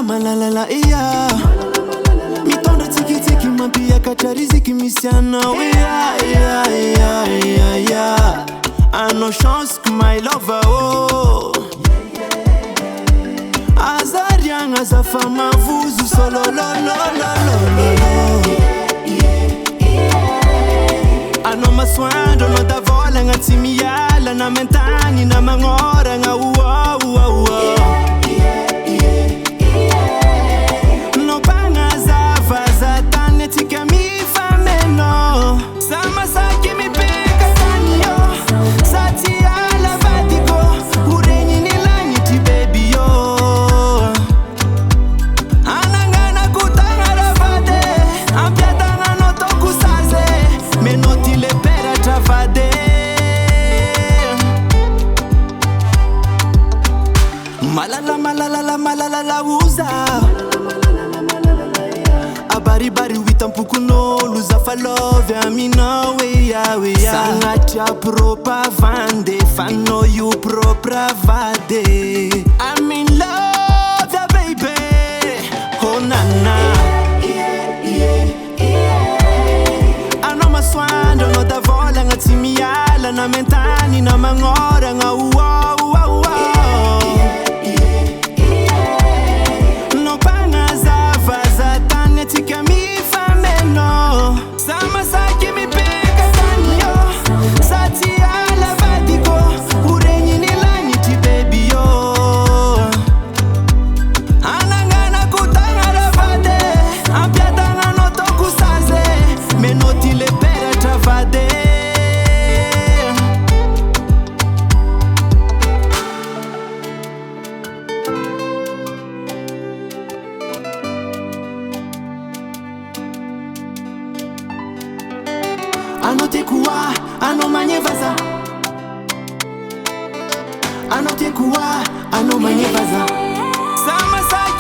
malala iya. Mitonda tiki tiki mapia katariziki misiana yeah. I no chance que my lover oh. Azarian azafama vuzu solo lo. Ano maswando no davola ngati miyala na mentani na mangora nga no banga zava tane tika mi fameno sama saki mi peka tanyo sati ala vadiko urenyi nilanyi ti baby yo anangana kutanga ravade ampiatanga no tokusaze Menotte le pera travade malala uza abari witampukuno luza falove amina weya sangatia propa vande fano you propra vade I'm in love ya baby oh nana ano maswando no davola ngati miyala na mentani na mangora nga no banga zava zatane tika mi fameno sama saki mi peka tanyo sati ala vadiko urenyi nilanyi ti baby yo anangana kutanga ravade ampiatanga no tokusaze Menotte le pera travade ano tekuwa ano manyevaza ano tekuwa ano manyevaza sama sa